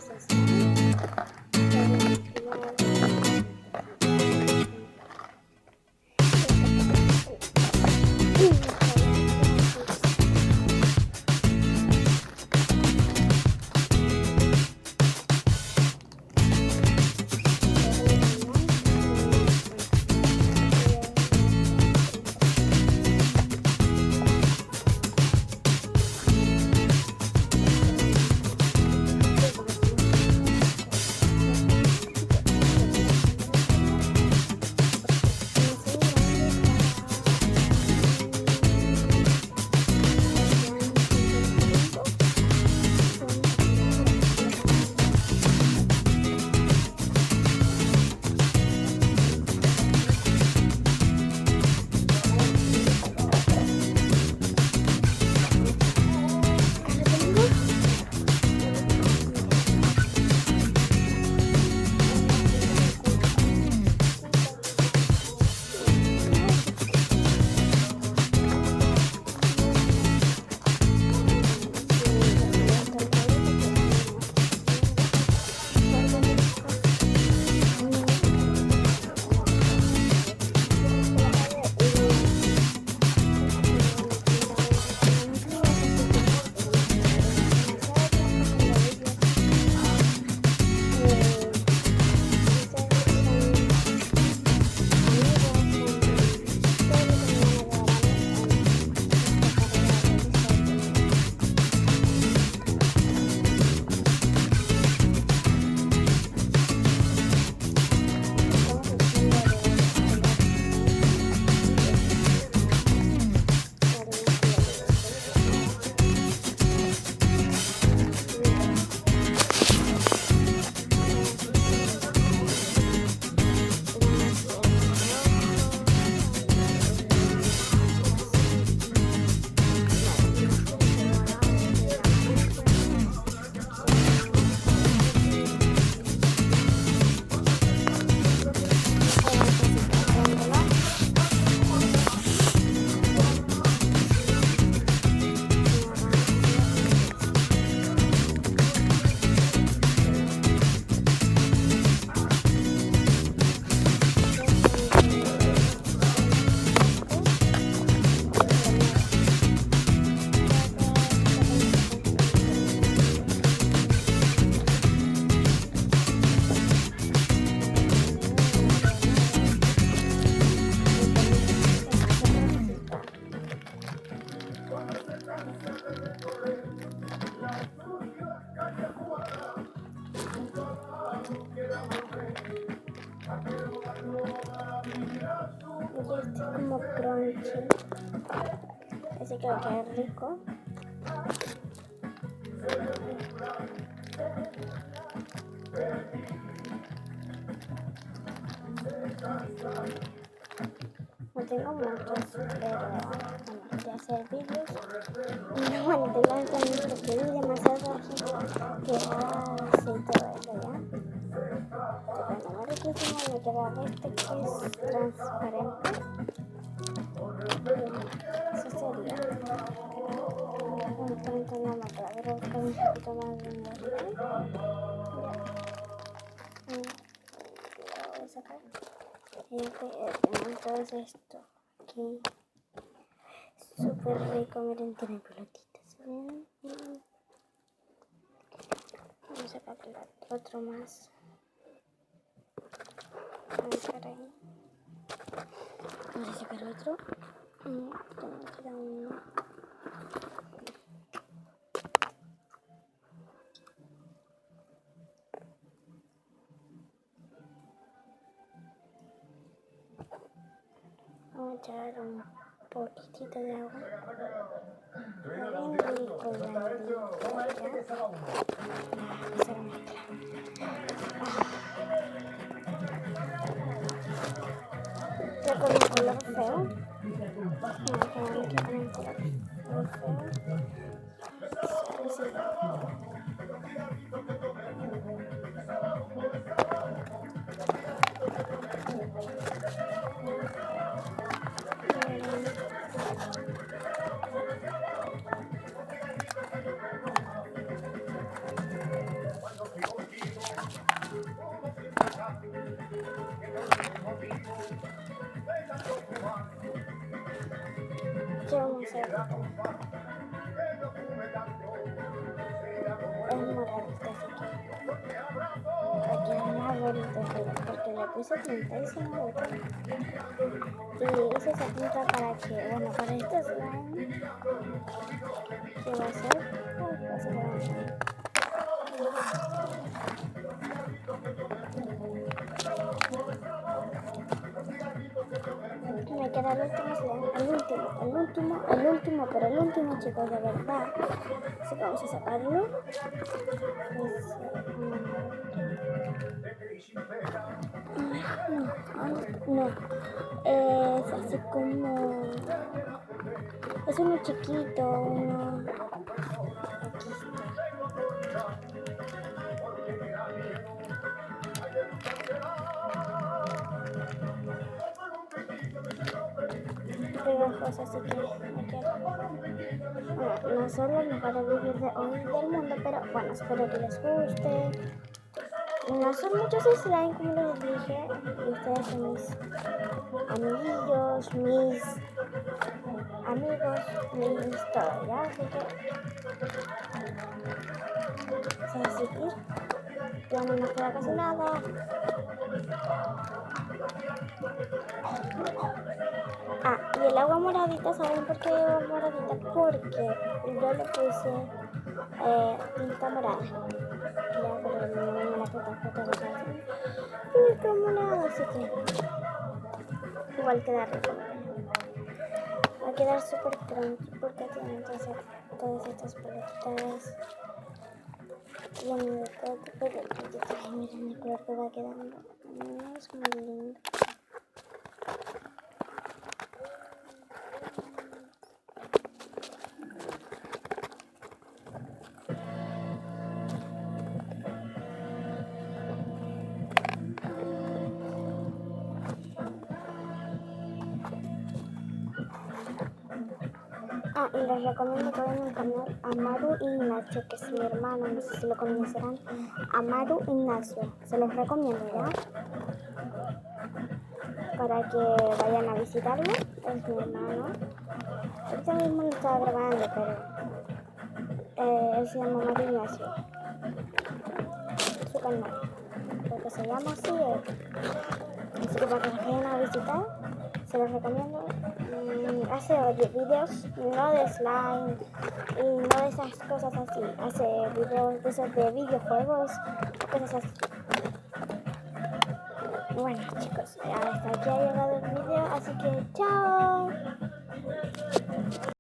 Este es como crunchy. Ese creo que es rico. No tengo muchos, pero bueno, de hacer vídeos. Y bueno, tengo ganas porque vi demasiado aquí que así todo eso ya. Pero no riquísimo, me queda este que es transparente. Eso sería. Transparente no me queda, pero buscar un poquito más de verde. Ya. Lo voy a sacar. Y tenemos esto aquí. Súper rico, miren, tiene pelotitas. Vamos a sacar otro más. Vamos a sacar ahí. Vamos a sacar otro. Me queda uno. Vamos a echar un poquitito de agua. Bien rico, ya con un color feo. Aquí con un color feo. demasiado bonito. Es moradito, así que aquí es más bonito porque le puse tinta y se me botó. Y hice esa tinta para que, bueno, para este slime que va a ser, me queda el último slime, pero el último, chicos, de verdad. Así que vamos a sacarlo. No, es así como, es uno chiquito, uno, aquí está. Pegajoso, así que me quedo. Bueno, no son los mejores vídeos de hoy del mundo, pero bueno, espero que les guste. No son muchos slime, como les dije, y ustedes son mis amiguillos, mis todo, ¿ya? Así que vamos a seguir. Ya no nos queda casi nada. Ah, y el agua moradita, ¿saben por qué agua moradita? Porque yo le puse tinta morada. Ya, pero no me la foto tinta morada, así que igual queda rico. Va a quedar súper crunchy porque tienen todas estas pelotitas. Bueno, de todo tipo de pelotitas. Miren el color que va quedando. Es muy lindo. Ah, y les recomiendo que vayan al canal Amaru Ignacio, que es mi hermano, no sé si lo conocerán. Amaru Ignacio, se los recomiendo, ¿ya? Para que vayan a visitarlo, es mi hermano. Ahorita mismo lo estaba grabando, pero él se llama Amaru Ignacio. Su canal, porque se llama así. Así que para que los vayan a visitar, se los recomiendo. Hace videos no de slime y no de esas cosas así. Hace videos de esos de videojuegos, cosas así. Bueno, chicos, hasta aquí ha llegado el video.